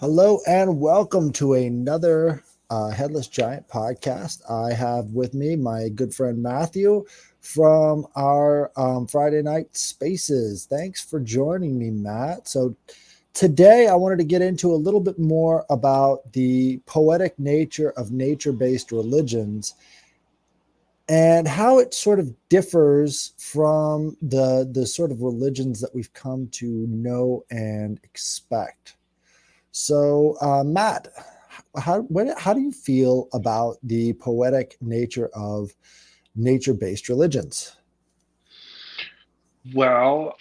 Hello and welcome to another Headless Giant podcast. I have with me my good friend Matthew from our Friday night spaces. Thanks for joining me, Matt. So, today I wanted to get into a little bit more about the poetic nature of nature based religions and how it sort of differs from the sort of religions that we've come to know and expect. So, Matt, how do you feel about the poetic nature of nature-based religions? Well,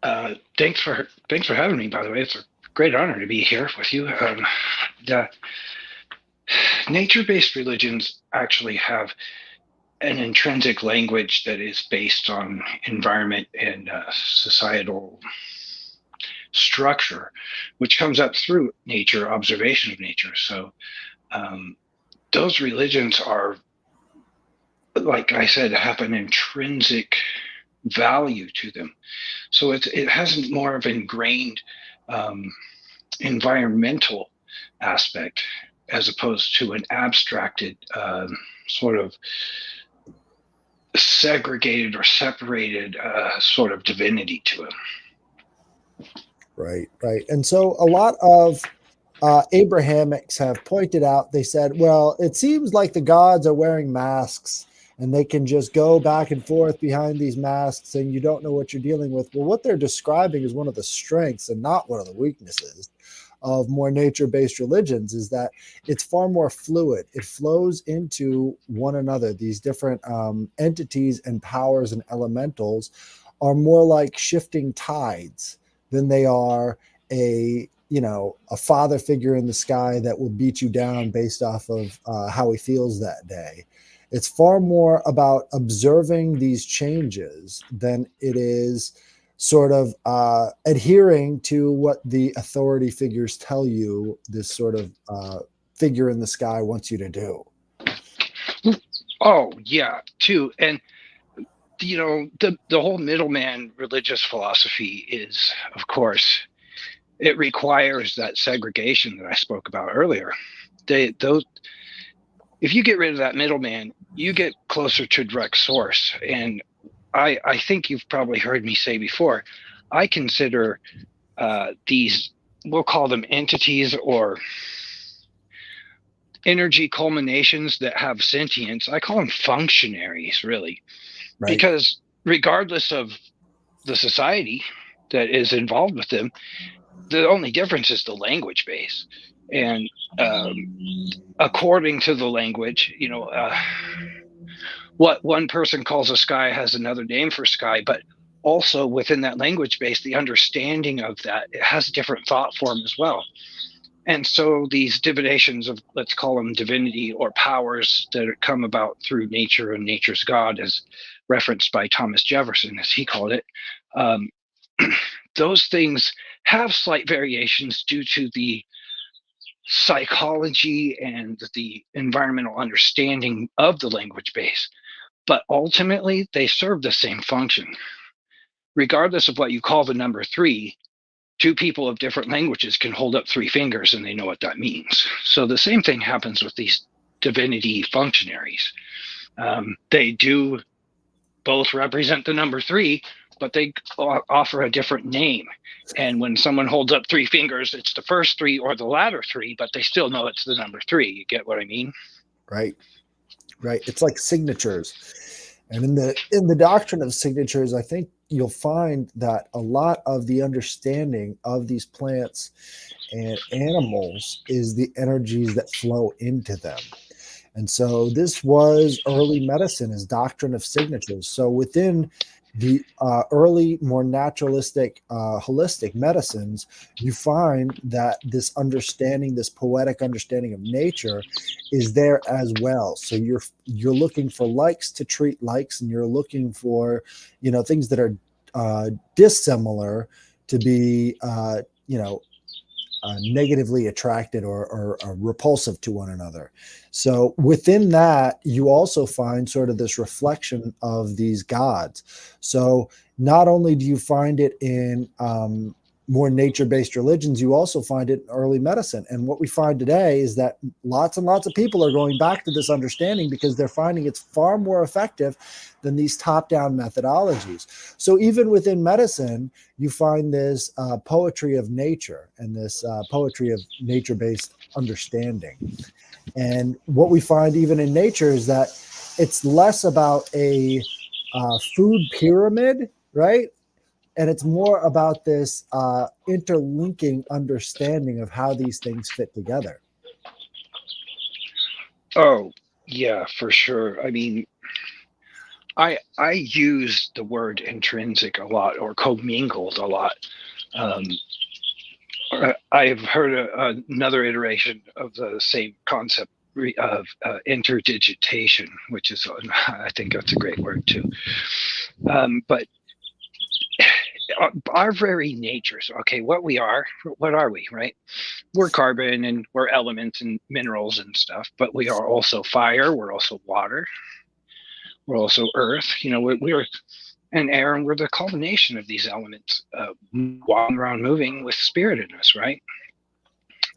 thanks for having me. By the way, it's a great honor to be here with you. The nature-based religions actually have an intrinsic language that is based on environment and societal structure, which comes up through nature, observation of nature. So um, those religions are, like I said, have an intrinsic value to them. So it has more of ingrained um, environmental aspect as opposed to an abstracted sort of segregated or separated sort of divinity to it. Right, right. And so a lot of Abrahamics have pointed out, they said, well, it seems like the gods are wearing masks and they can just go back and forth behind these masks and you don't know what you're dealing with. Well, what they're describing is one of the strengths and not one of the weaknesses of more nature-based religions is that it's far more fluid. It flows into one another. These different entities and powers and elementals are more like shifting tides than they are a father figure in the sky that will beat you down based off of how he feels that day. It's far more about observing these changes than it is sort of adhering to what the authority figures tell you this sort of figure in the sky wants you to do. Oh yeah, too. And the whole middleman religious philosophy is, of course, it requires that segregation that I spoke about earlier. Those if you get rid of that middleman, you get closer to direct source. And I think you've probably heard me say before, I consider these, we'll call them entities or energy culminations that have sentience. I call them functionaries, really, Right. because regardless of the society that is involved with them, the only difference is the language base. And according to the language, what one person calls a sky has another name for sky, but also within that language base, the understanding of that, it has a different thought form as well. And so these divinations of, let's call them divinity or powers that come about through nature and nature's God, as referenced by Thomas Jefferson, as he called it, um, those things have slight variations due to the psychology and the environmental understanding of the language base. But ultimately, they serve the same function. Regardless of what you call the number three, two people of different languages can hold up three fingers and they know what that means. So the same thing happens with these divinity functionaries. They do both represent the number three, but they offer a different name. And when someone holds up three fingers, it's the first three or the latter three, but they still know it's the number three. You get what I mean? Right. Right. It's like signatures. And in the doctrine of signatures, I think you'll find that a lot of the understanding of these plants and animals is the energies that flow into them. And so this was early medicine, is doctrine of signatures. So within the early, more naturalistic, holistic medicines, you find that this understanding, this poetic understanding of nature, is there as well. So you're looking for likes to treat likes, and you're looking for things that are dissimilar to be negatively attracted or repulsive to one another. So within that, you also find sort of this reflection of these gods. So not only do you find it in more nature-based religions, you also find it in early medicine. And what we find today is that lots and lots of people are going back to this understanding because they're finding it's far more effective than these top-down methodologies. So even within medicine, you find this poetry of nature and this poetry of nature-based understanding. And what we find even in nature is that it's less about a food pyramid, right? And it's more about this interlinking understanding of how these things fit together. Oh, yeah, for sure. I mean, I use the word intrinsic a lot or commingled a lot. Um, I've heard another iteration of the same concept of interdigitation, which is, I think that's a great word too. But our very natures, okay, what are we, right? We're carbon and we're elements and minerals and stuff, but we are also fire, we're also water, we're also earth, we're and air, and we're the culmination of these elements, walking around moving with spirit in us, right?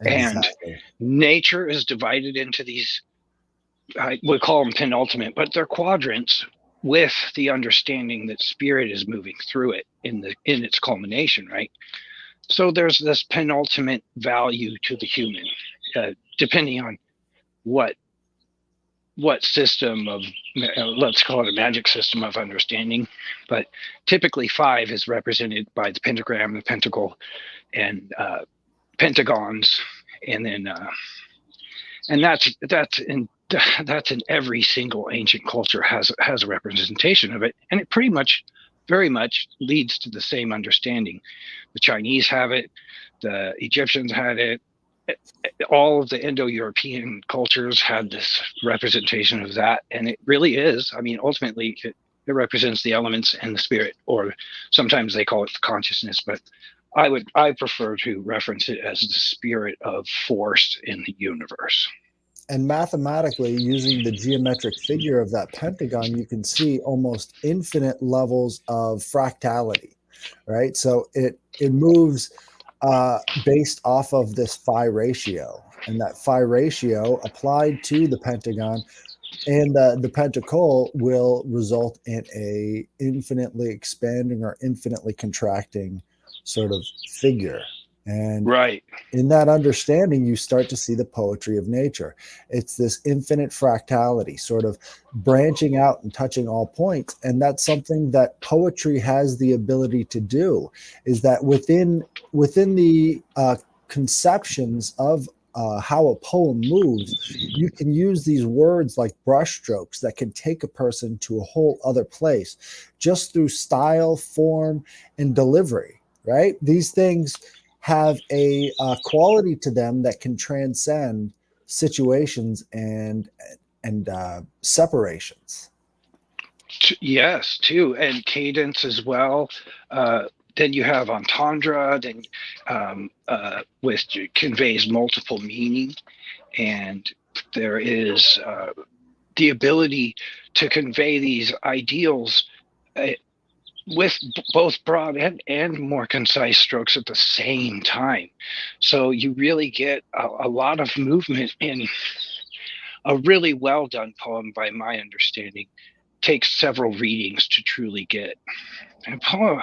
Exactly. And nature is divided into these, I would call them penultimate, but they're quadrants with the understanding that spirit is moving through it in its culmination, right? So there's this penultimate value to the human, depending on what system of, let's call it a magic system of understanding, but typically 5 is represented by the pentagram, the pentacle, and pentagons, and then and that's in every single ancient culture has a representation of it, and it pretty much very much leads to the same understanding. The Chinese have it, the Egyptians had it, all of the Indo-European cultures had this representation of that, and it really is. I mean, ultimately, it represents the elements and the spirit, or sometimes they call it the consciousness. But I prefer to reference it as the spirit of force in the universe. And mathematically, using the geometric figure of that pentagon, you can see almost infinite levels of fractality, right? So it moves based off of this phi ratio, and that phi ratio applied to the pentagon and the pentacle will result in a infinitely expanding or infinitely contracting sort of figure. And Right. in that understanding, you start to see the poetry of nature. It's this infinite fractality, sort of branching out and touching all points. And that's something that poetry has the ability to do, is that within the conceptions of how a poem moves, you can use these words like brushstrokes that can take a person to a whole other place just through style, form, and delivery, right? These things have a quality to them that can transcend situations and separations. Yes, too, and cadence as well. Then you have entendre, then which conveys multiple meaning, and there is the ability to convey these ideals uh, with both broad and more concise strokes at the same time. So you really get a lot of movement in a really well done poem, by my understanding. Takes several readings to truly get. And poem,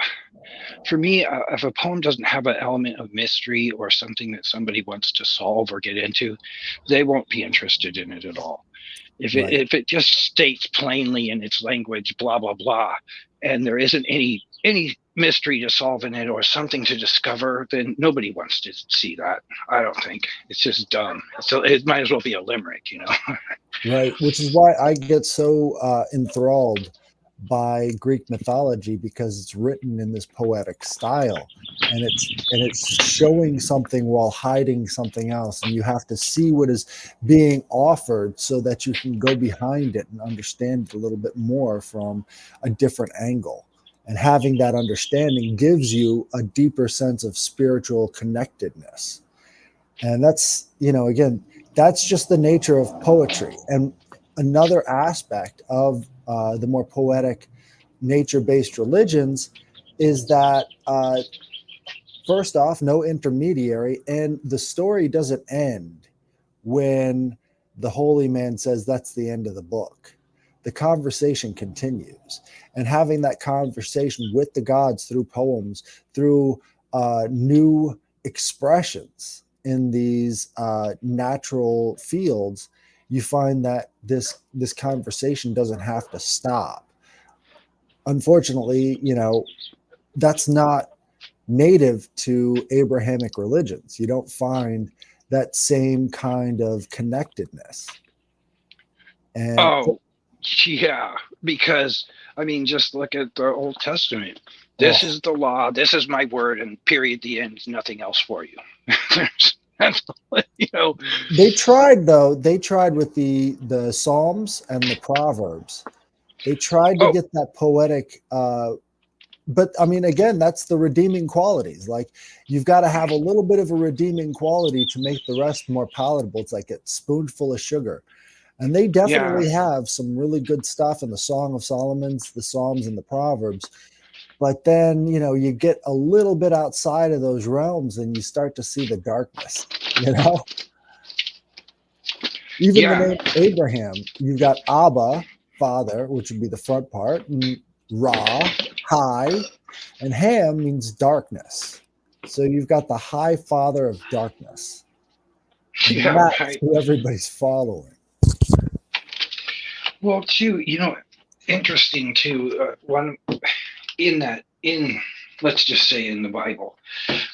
for me, if a poem doesn't have an element of mystery or something that somebody wants to solve or get into, they won't be interested in it at all. Right. If it just states plainly in its language, blah blah blah, and there isn't any mystery to solve in it or something to discover, then nobody wants to see that. I don't think it's just dumb. So it might as well be a limerick. Right, which is why I get so enthralled by Greek mythology, because it's written in this poetic style, and it's showing something while hiding something else, and you have to see what is being offered so that you can go behind it and understand it a little bit more from a different angle. And having that understanding gives you a deeper sense of spiritual connectedness. And that's, again, that's just the nature of poetry. And another aspect of the more poetic nature-based religions is that, first off, no intermediary, and the story doesn't end when the holy man says that's the end of the book. The conversation continues, and having that conversation with the gods through poems, through new expressions in these natural fields, you find that this conversation doesn't have to stop. Unfortunately, that's not native to Abrahamic religions. You don't find that same kind of connectedness. And Oh, yeah, because I mean, just look at the Old Testament. This oh, is the law. This is my word, and period. The end. Nothing else for you. That's, you know. they tried though. They tried with the Psalms and the Proverbs. They tried to Oh, get that poetic but I mean, again, that's the redeeming qualities. Like, you've got to have a little bit of a redeeming quality to make the rest more palatable. It's like a spoonful of sugar. And they yeah, definitely have some really good stuff in the Song of Solomon's, the Psalms, and the Proverbs. But then, you get a little bit outside of those realms and you start to see the darkness, you know? Even the yeah, name Abraham, you've got Abba, father, which would be the front part, and Ra, high, and Ham means darkness. So you've got the high father of darkness. And yeah. that's Right. who everybody's following. Well, too, interesting too. One in let's just say in the Bible,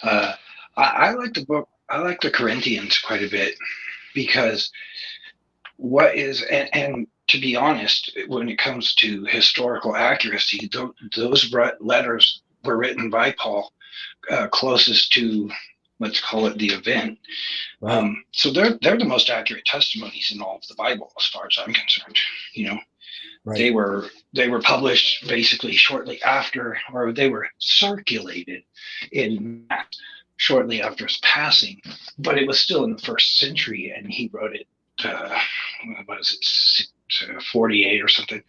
uh, I like the book. I like the Corinthians quite a bit because what is and to be honest, when it comes to historical accuracy, those letters were written by Paul closest to, let's call it, the event. Right. So they're the most accurate testimonies in all of the Bible, as far as I'm concerned. You know, Right. they were published basically shortly after, or they were circulated in mass shortly after his passing, but it was still in the first century, and he wrote it. What is it, 48 or something?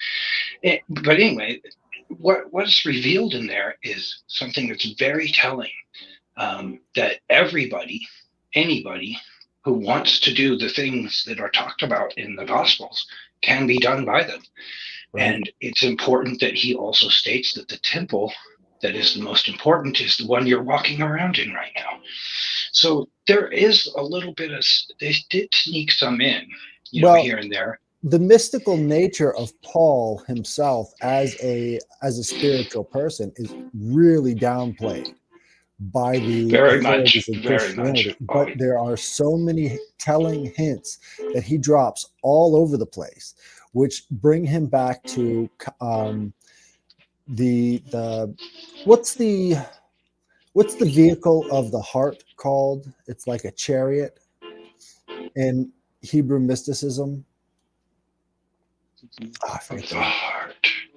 But anyway, what's revealed in there is something that's very telling. That anybody who wants to do the things that are talked about in the Gospels can be done by them. Right. And it's important that he also states that the temple that is the most important is the one you're walking around in right now. So there is a little bit of, they did sneak some in, Well, here and there. the mystical nature of Paul himself as a spiritual person is really downplayed by the Very authorities much, in very much. Christianity. Oh, But there are so many telling hints that he drops all over the place, which bring him back to the what's the what's the vehicle of the heart called? It's like a chariot in Hebrew mysticism. Oh, I of forget the the. heart.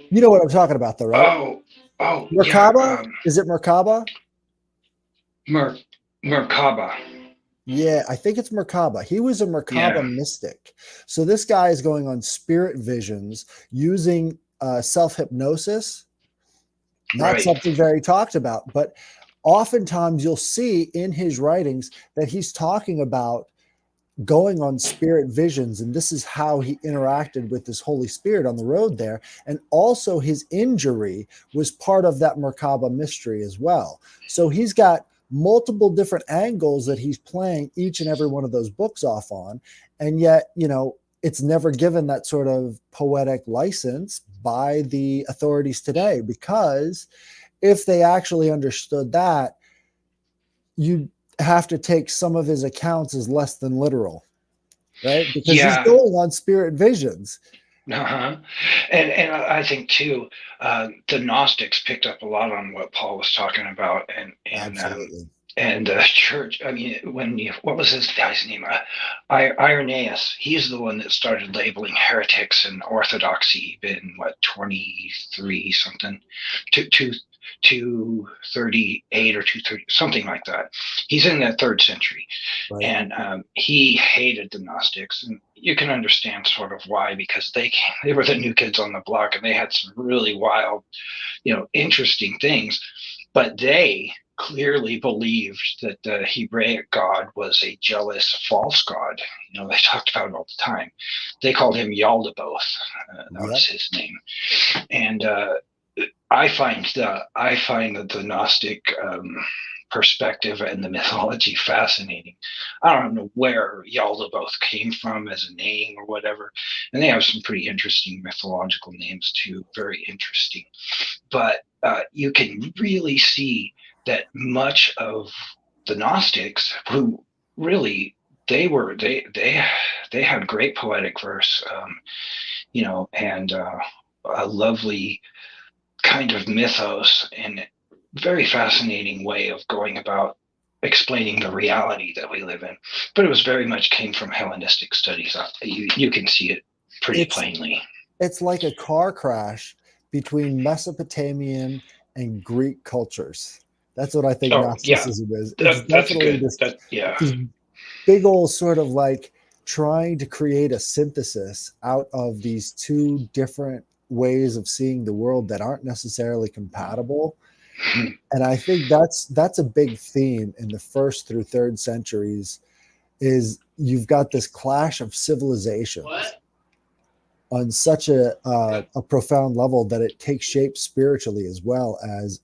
You know what I'm talking about, though, right? Oh, oh, yeah. Merkaba? Is it Merkaba? Mer- Merkaba. Yeah, I think it's Merkaba. He was a Merkaba Yeah, mystic. So this guy is going on spirit visions using self hypnosis. Not right. something very talked about, but oftentimes you'll see in his writings that he's talking about going on spirit visions, and this is how he interacted with this Holy Spirit on the road there. And also his injury was part of that Merkaba mystery as well. So he's got multiple different angles that he's playing each and every one of those books off on, and yet it's never given that sort of poetic license by the authorities today, because if they actually understood that, you have to take some of his accounts as less than literal, right? Because he's Yeah. going on spirit visions. Uh-huh. And I think too, the Gnostics picked up a lot on what Paul was talking about, Absolutely. and the church. I mean, what was this guy's name? Irenaeus. He's the one that started labeling heretics and orthodoxy in what 23 something, to 238 or 230 something like that. He's in that third century, Right. and he hated the Gnostics, and you can understand sort of why, because they were the new kids on the block, and they had some really wild, interesting things, but they clearly believed that the Hebraic God was a jealous false god. They talked about it all the time. They called him Yaldabaoth. That Yep. was his name. And I find that the Gnostic perspective and the mythology fascinating. I don't know where Yaldabaoth came from as a name or whatever, and they have some pretty interesting mythological names too. Very interesting, but you can really see that much of the Gnostics, who really they had great poetic verse, and a lovely kind of mythos and very fascinating way of going about explaining the reality that we live in. But it was very much came from Hellenistic studies. You can see it pretty It's plainly. it's like a car crash between Mesopotamian and Greek cultures. That's what I think Oh yeah, Gnosticism is. It's that's definitely good. That yeah. this big old sort of like trying to create a synthesis out of these two different ways of seeing the world that aren't necessarily compatible. And I think that's a big theme in the first through third centuries is you've got this clash of civilizations on such a profound level that it takes shape spiritually as well as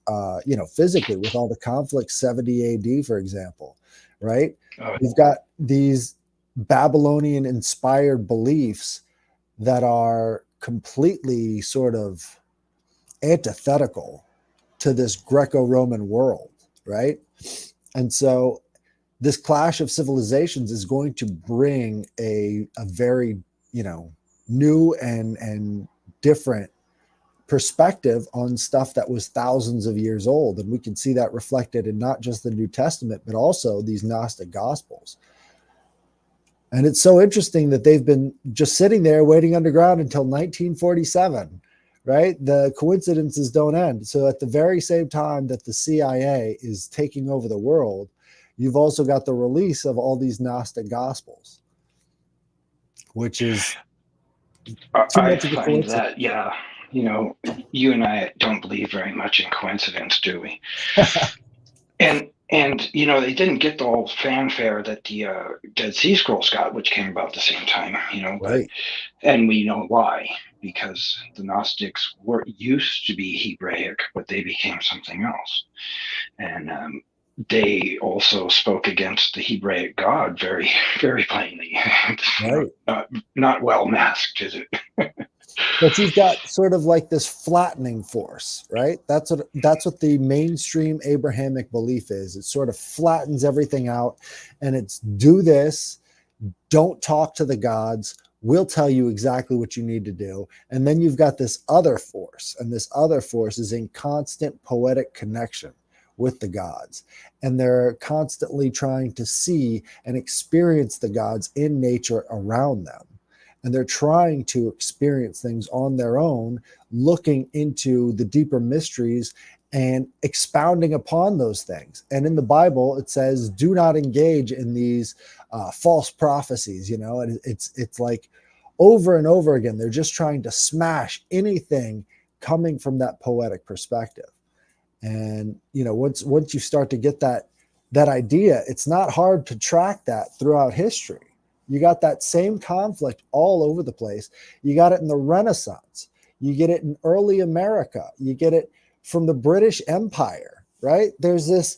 physically with all the conflicts 70 AD, for example, right? Oh, You've got these Babylonian inspired beliefs that are completely sort of antithetical to this Greco-Roman world, right? And so this clash of civilizations is going to bring a very, new and different perspective on stuff that was thousands of years old. And we can see that reflected in not just the New Testament, but also these Gnostic Gospels. And it's so interesting that they've been just sitting there waiting underground until 1947, right? The coincidences don't end. So at the very same time that the CIA is taking over the world, you've also got the release of all these Gnostic Gospels, which is too I much of a find coincidence. that, yeah, you and I don't believe very much in coincidence, do we? And they didn't get the whole fanfare that the Dead Sea Scrolls got, which came about the same time, but Right. and we know why, because the Gnostics were used to be Hebraic, but they became something else, and they also spoke against the Hebraic God very, very plainly. It's Right. not well masked, is it? But you've got sort of like this flattening force, right? That's what the mainstream Abrahamic belief is. It sort of flattens everything out, and it's do this, don't talk to the gods. We'll tell you exactly what you need to do. And then you've got this other force, and this other force is in constant poetic connection with the gods. And they're constantly trying to see and experience the gods in nature around them. And they're trying to experience things on their own, looking into the deeper mysteries and expounding upon those things. And in the Bible, it says, do not engage in these false prophecies, and it's like over and over again, they're just trying to smash anything coming from that poetic perspective. And once you start to get that idea, it's not hard to track that throughout history. You got that same conflict all over the place. You got it in the Renaissance. You get it in early America. You get it from the British Empire, right? There's this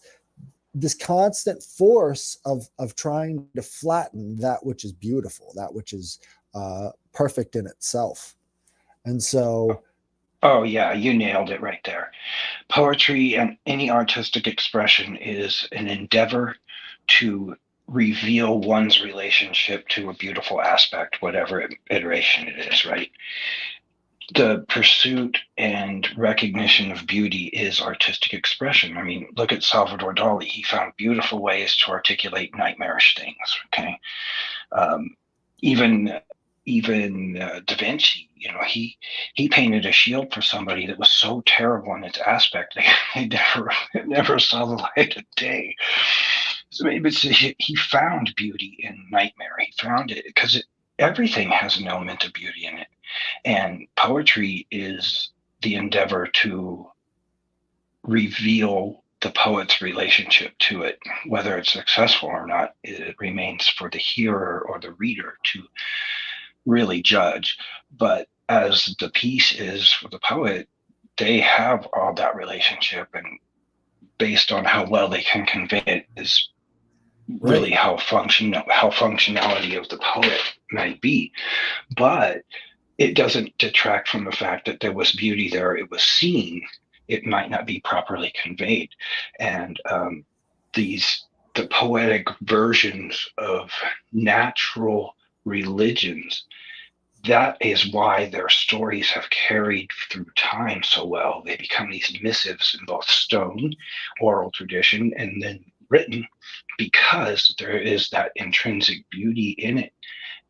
constant force of trying to flatten that which is beautiful, that which is perfect in itself. And so, Oh yeah, you nailed it right there. Poetry and any artistic expression is an endeavor to reveal one's relationship to a beautiful aspect, whatever iteration it is, right? The pursuit and recognition of beauty is artistic expression. I mean, look at Salvador Dali. He found beautiful ways to articulate nightmarish things. Okay, um, even Da Vinci, he painted a shield for somebody that was so terrible in its aspect they never saw the light of day. So maybe he found beauty in nightmare. He found it because everything has an element of beauty in it, and poetry is the endeavor to reveal the poet's relationship to it. Whether it's successful or not, it remains for the hearer or the reader to really judge. But as the piece is for the poet, they have all that relationship, and based on how well they can convey it is really Right. how functionality of the poet might be. But it doesn't detract from the fact that there was beauty there. It was seen. It might not be properly conveyed, and these the poetic versions of natural religions. That is why their stories have carried through time so well. They become these missives in both stone, oral tradition, and then written, because there is that intrinsic beauty in it,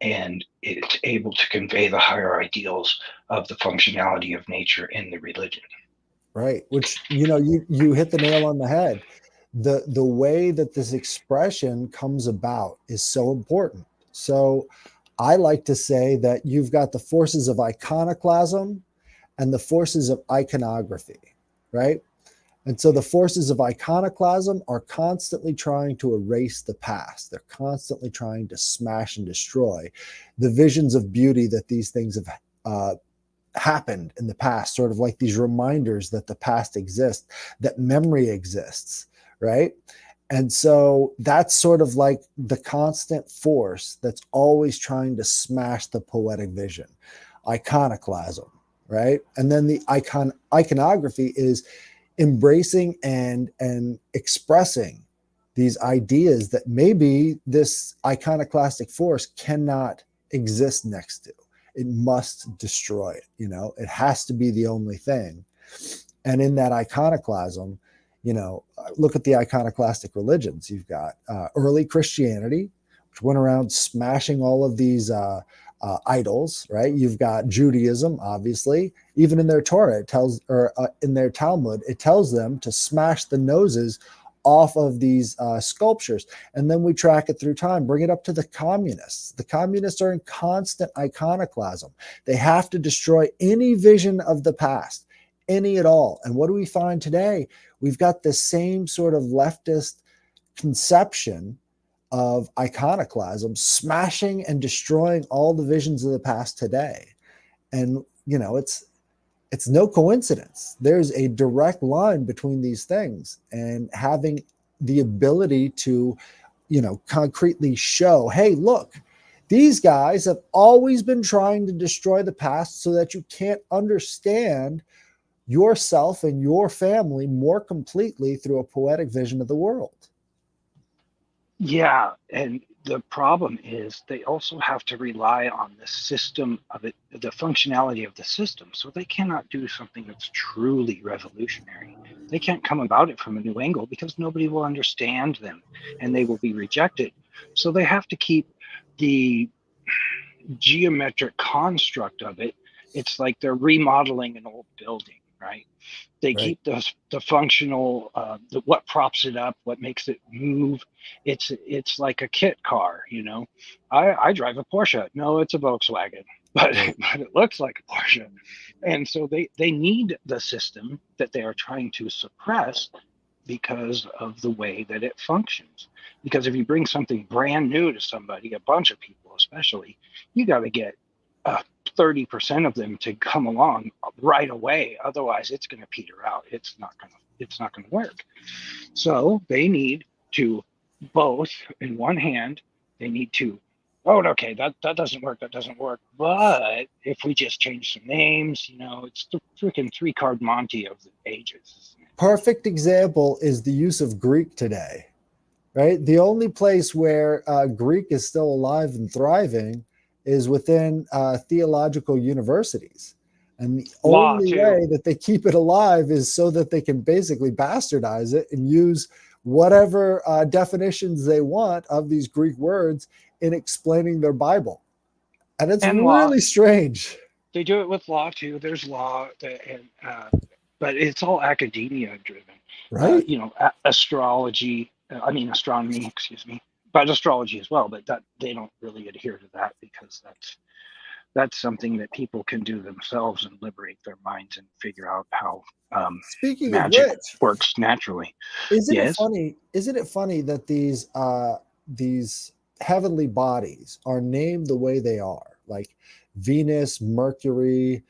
and it's able to convey the higher ideals of the functionality of nature in the religion. Right. Which, you hit the nail on the head. The way that this expression comes about is so important. So I like to say that you've got the forces of iconoclasm and the forces of iconography, right? And so the forces of iconoclasm are constantly trying to erase the past. They're constantly trying to smash and destroy the visions of beauty that these things have happened in the past, sort of like these reminders that the past exists, that memory exists, right? And so that's sort of like the constant force that's always trying to smash the poetic vision, iconoclasm, right? And then the iconography is embracing and expressing these ideas that maybe this iconoclastic force cannot exist next to. It must destroy it. It has to be the only thing. And in that iconoclasm, look at the iconoclastic religions. You've got early Christianity, which went around smashing all of these idols, right? You've got Judaism, obviously. Even in their Torah, it tells, or in their Talmud, it tells them to smash the noses off of these sculptures. And then we track it through time, bring it up to the communists. The communists are in constant iconoclasm. They have to destroy any vision of the past, any at all. And what do we find today? We've got the same sort of leftist conception of iconoclasm, smashing and destroying all the visions of the past today. And it's no coincidence. There's a direct line between these things, and having the ability to, concretely show, hey, look, these guys have always been trying to destroy the past so that you can't understand yourself and your family more completely through a poetic vision of the world. Yeah, and the problem is they also have to rely on the system of it, the functionality of the system. So they cannot do something that's truly revolutionary. They can't come about it from a new angle because nobody will understand them and they will be rejected. So they have to keep the geometric construct of it. It's like they're remodeling an old building, right? They Right. keep the functional, what props it up, what makes it move. It's like a kit car, you know. I drive a Porsche. No, it's a Volkswagen, but Right. but it looks like a Porsche. And so they need the system that they are trying to suppress because of the way that it functions. Because if you bring something brand new to somebody, a bunch of people especially, you got to get 30% of them to come along right away. Otherwise, it's going to peter out. It's not going to work. So they need to both, in one hand, they need to, oh, okay, that doesn't work. That doesn't work. But if we just change some names, it's the freaking 3-card Monte of the ages. Perfect example is the use of Greek today, right? The only place where Greek is still alive and thriving is within theological universities. And the Law, only too. way that they keep it alive is so that they can basically bastardize it and use whatever definitions they want of these Greek words in explaining their Bible. And it's And law. really strange. They do it with law, too. There's law, but it's all academia driven. Right? Astrology, astronomy, excuse me, but astrology as well. But that they don't really adhere to that because that's something that people can do themselves and liberate their minds and figure out how Speaking of magic which, works naturally. isn't it Yes. funny? Isn't it funny that these heavenly bodies are named the way they are, like Venus, Mercury,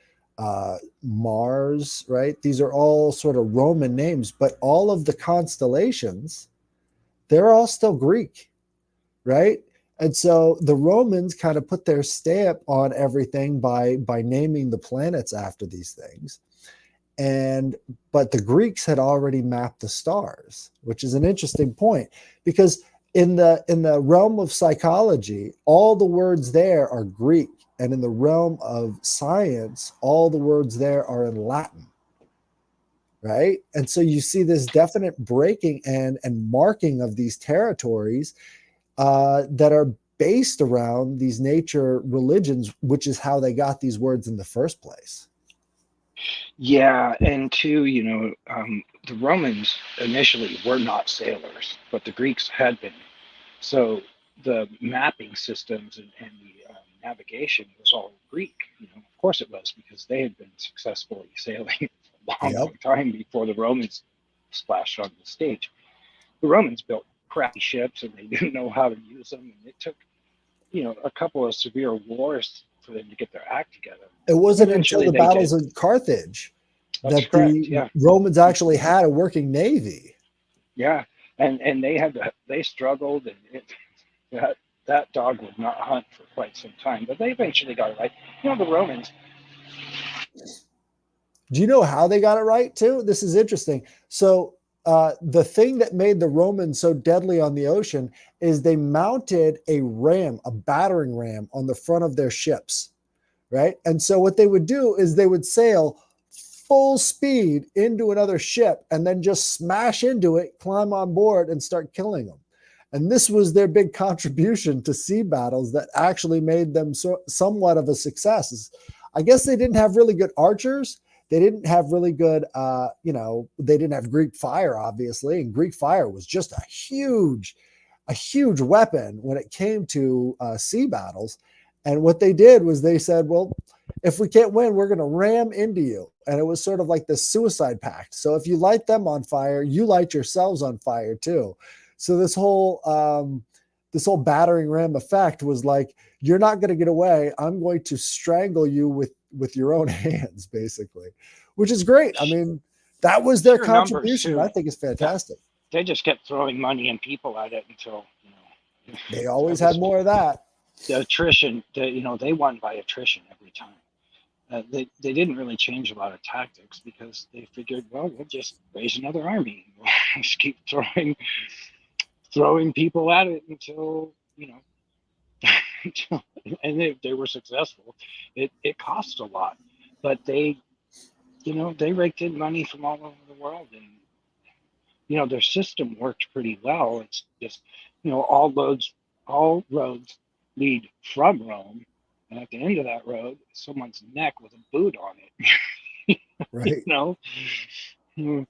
Mars, right? These are all sort of Roman names, but all of the constellations, they're all still Greek, right? And so the Romans kind of put their stamp on everything by naming the planets after these things. And but the Greeks had already mapped the stars, which is an interesting point, because in the realm of psychology, all the words there are Greek, and in the realm of science, all the words there are in Latin, right? And so you see this definite breaking and marking of these territories that are based around these nature religions, which is how they got these words in the first place. Yeah, and two, the Romans initially were not sailors, but the Greeks had been. So the mapping systems and the navigation was all Greek. Of course it was, because they had been successfully sailing for a long, Yep. long time before the Romans splashed on the stage. The Romans built crappy ships and they didn't know how to use them, and it took a couple of severe wars for them to get their act together. It And wasn't until eventually the they battles did. of Carthage That's that correct. the Yeah, Romans actually had a working navy. yeah, and they struggled, and that dog would not hunt for quite some time, but they eventually got it right. The Romans. Do you know how they got it right too? This is interesting. So the thing that made the Romans so deadly on the ocean is they mounted a ram, a battering ram, on the front of their ships, right? And so what they would do is they would sail full speed into another ship and then just smash into it, climb on board, and start killing them. And this was their big contribution to sea battles that actually made them somewhat of a success. I guess they didn't have really good archers. They didn't have really good, they didn't have Greek fire, obviously. And Greek fire was just a huge weapon when it came to sea battles. And what they did was they said, well, if we can't win, we're going to ram into you. And it was sort of like the suicide pact. So if you light them on fire, you light yourselves on fire too. So this whole battering ram effect was like, you're not going to get away. I'm going to strangle you with your own hands, basically, which is great. I mean, that was their Sheer numbers contribution. I too. think it's Yeah, fantastic. they just kept throwing money and people at it until They that always had was more of that. the attrition. They won by attrition every time. They didn't really change a lot of tactics because they figured, well, we'll just raise another army. We'll just keep throwing people at it until and they were successful. It cost a lot, but they raked in money from all over the world, and their system worked pretty well. It's just all roads lead from Rome, and at the end of that road, someone's neck with a boot on it. you Right. know, and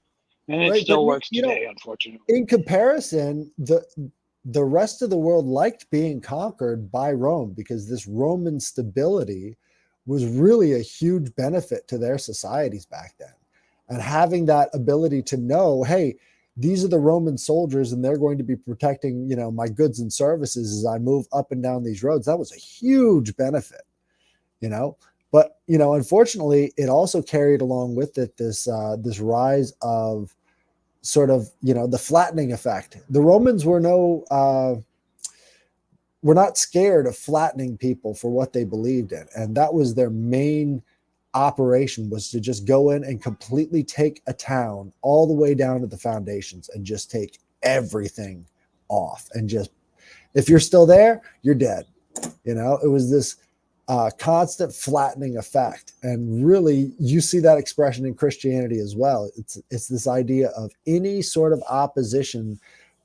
it Right. But still works today, unfortunately. in comparison, the rest of the world liked being conquered by Rome because this Roman stability was really a huge benefit to their societies back then. And having that ability to know, hey, these are the Roman soldiers and they're going to be protecting, my goods and services as I move up and down these roads. That was a huge benefit, you know. But, unfortunately, it also carried along with it this rise of sort of the flattening effect. The Romans were not scared of flattening people for what they believed in, and that was their main operation, was to just go in and completely take a town all the way down to the foundations and just take everything off, and just, if you're still there, you're dead. It was this constant flattening effect. And really, you see that expression in Christianity as well. It's this idea of any sort of opposition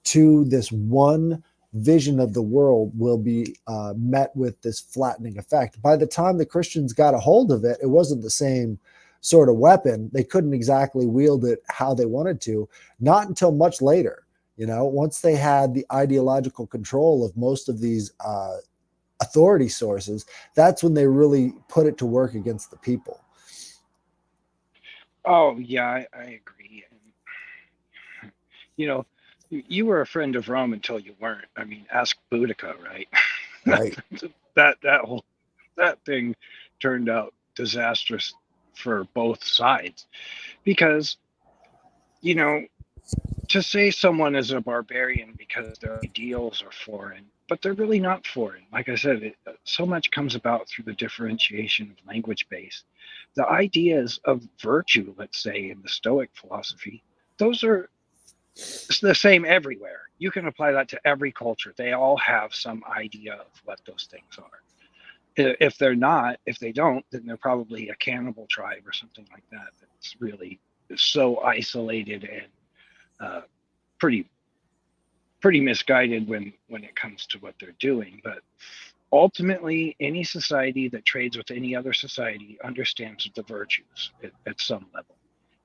to this one vision of the world will be met with this flattening effect. By the time the Christians got a hold of it, it wasn't the same sort of weapon. They couldn't exactly wield it how they wanted to, not until much later. Once they had the ideological control of most of these authority sources, that's when they really put it to work against the people. Oh yeah, I agree. And you know, you were a friend of Rome until you weren't. I mean, ask Boudica, right? Right. That whole that thing turned out disastrous for both sides because you know to say someone is a barbarian because their ideals are foreign, but they're really not foreign. Like I said, so much comes about through the differentiation of language base. The ideas of virtue, let's say in the Stoic philosophy, those are the same everywhere. You can apply that to every culture. They all have some idea of what those things are. If they're not, if they don't, then they're probably a cannibal tribe or something like that. That's really so isolated and uh, pretty pretty misguided when it comes to what they're doing. But ultimately, any society that trades with any other society understands the virtues at some level,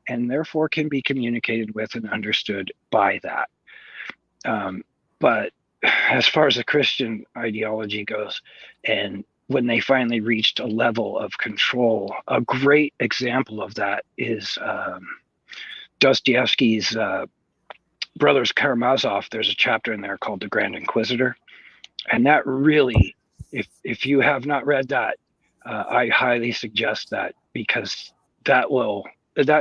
and therefore can be communicated with and understood by that. But as far as the Christian ideology goes, and when they finally reached a level of control, a great example of that is Dostoevsky's Brothers Karamazov. There's a chapter in there called The Grand Inquisitor, and that really, if you have not read that, I highly suggest that because that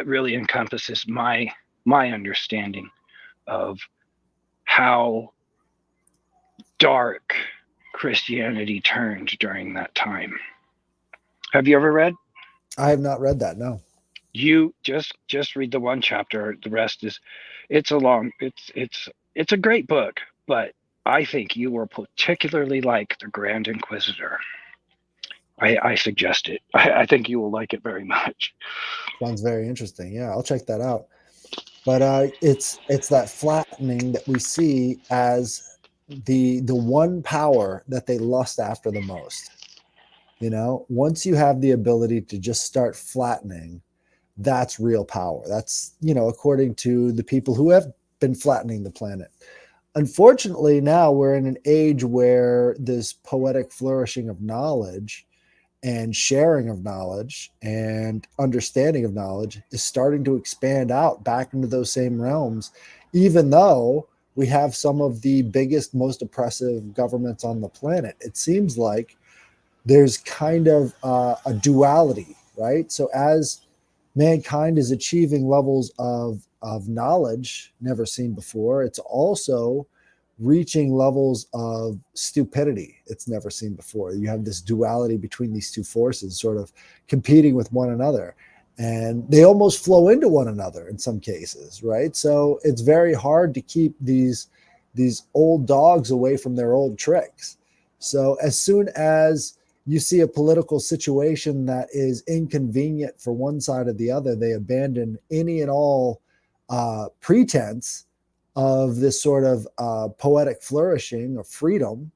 really encompasses my understanding of how dark Christianity turned during that time. Have you ever read? I have not read that. No. You just read the one chapter. The rest is it's a long it's a great book, but I think you will particularly like the Grand Inquisitor. I suggest it. I think you will like it very much. Sounds very interesting. Yeah, I'll check that out. But it's that flattening that we see as the one power that they lust after the most. You know, once you have the ability to just start flattening, that's real power. That's, you know, according to the people who have been flattening the planet. Unfortunately, now we're in an age where this poetic flourishing of knowledge and sharing of knowledge and understanding of knowledge is starting to expand out back into those same realms, even though we have some of the biggest, most oppressive governments on the planet. It seems like there's kind of a duality, right? So as mankind is achieving levels of knowledge never seen before, it's also reaching levels of stupidity it's never seen before. You have this duality between these two forces sort of competing with one another, and they almost flow into one another in some cases, right? So it's very hard to keep these old dogs away from their old tricks. So as soon as you see a political situation that is inconvenient for one side or the other, they abandon any and all pretense of this sort of poetic flourishing of freedom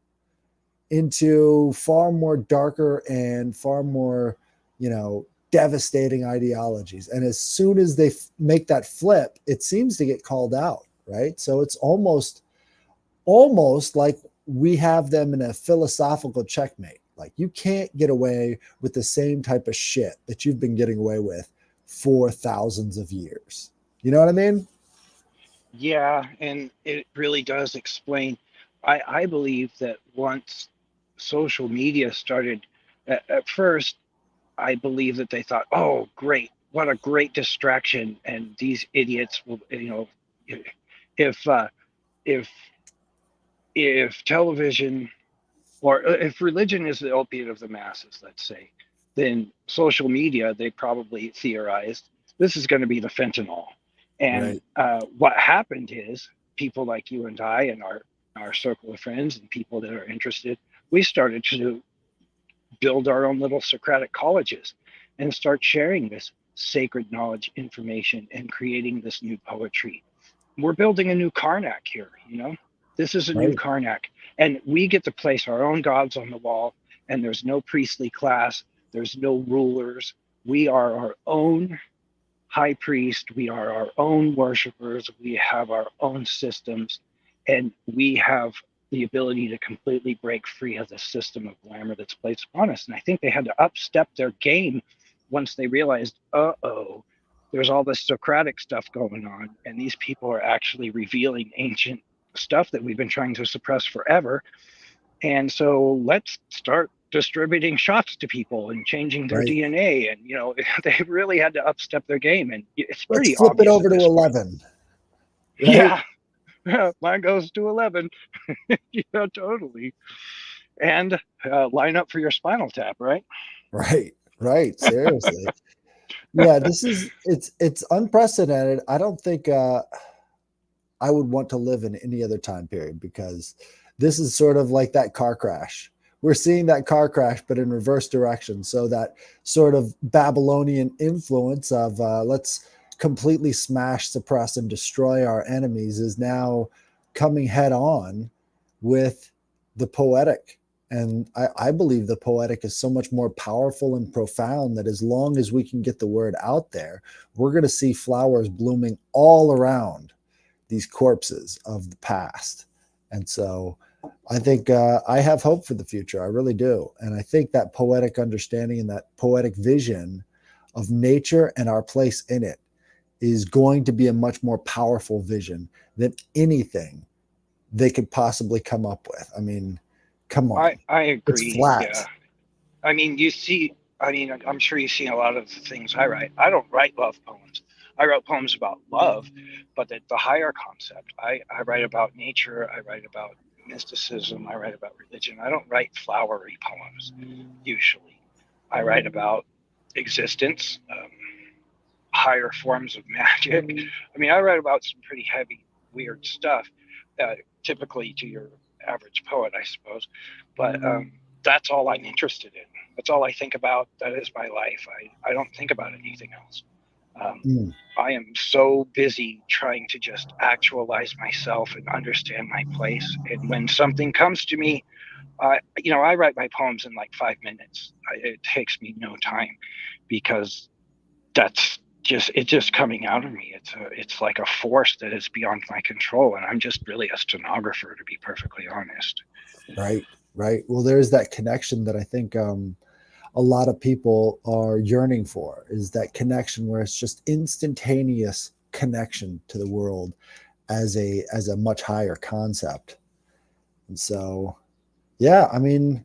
into far more darker and far more, you know, devastating ideologies. And as soon as they make that flip, it seems to get called out, right? So it's almost like we have them in a philosophical checkmate. Like you can't get away with the same type of shit that you've been getting away with for thousands of years. You know what I mean? Yeah, and it really does explain. I believe that once social media started, at first, I believe that they thought, oh, great, what a great distraction. And these idiots will, if, uh, if, if television or if religion is the opiate of the masses, let's say, then social media, they probably theorized this is going to be the fentanyl. And Right. what happened is people like you and I and our circle of friends and people that are interested, we started to build our own little Socratic colleges and start sharing this sacred knowledge information and creating this new poetry. We're building a new Karnak here, you know? This is a new Right. Karnak. And we get to place our own gods on the wall, and there's no priestly class, there's no rulers. We are our own high priest, we are our own worshipers, we have our own systems, and we have the ability to completely break free of the system of glamour that's placed upon us. And I think they had to upstep their game once they realized, there's all this Socratic stuff going on, and these people are actually revealing ancient stuff that we've been trying to suppress forever. And so let's start distributing shots to people and changing their Right. DNA. And, they really had to upstep their game. And it's Let's pretty flip it obvious over at to this point. 11. Right. Yeah. Mine goes to 11. Yeah, totally. And line up for your spinal tap, right? Right. Right. Seriously. Yeah, it's unprecedented. I don't think I would want to live in any other time period, because this is sort of like that car crash. We're seeing that car crash, but in reverse direction. So that sort of Babylonian influence of let's completely smash, suppress, and destroy our enemies is now coming head on with the poetic. And I believe the poetic is so much more powerful and profound that as long as we can get the word out there, we're going to see flowers blooming all around these corpses of the past. And so I think I have hope for the future. I really do. And I think that poetic understanding and that poetic vision of nature and our place in it is going to be a much more powerful vision than anything they could possibly come up with. I mean, come on. I It's agree. flat. Yeah. I mean, I'm sure you've seen a lot of the things I write. I don't write love poems. I wrote poems about love, but the higher concept. I write about nature. I write about mysticism. I write about religion. I don't write flowery poems, usually. I write about existence, higher forms of magic. I mean, I write about some pretty heavy, weird stuff, typically to your average poet, I suppose. But that's all I'm interested in. That's all I think about. That is my life. I don't think about anything else. Um, Mm, I am so busy trying to just actualize myself and understand my place. And when something comes to me, I write my poems in like 5 minutes. It takes me no time because that's just coming out of me. It's like a force that is beyond my control, and I'm just really a stenographer, to be perfectly honest. right. Right. Well, there's that connection that I think a lot of people are yearning for, is that connection where it's just instantaneous connection to the world as a much higher concept. And so, yeah, I mean,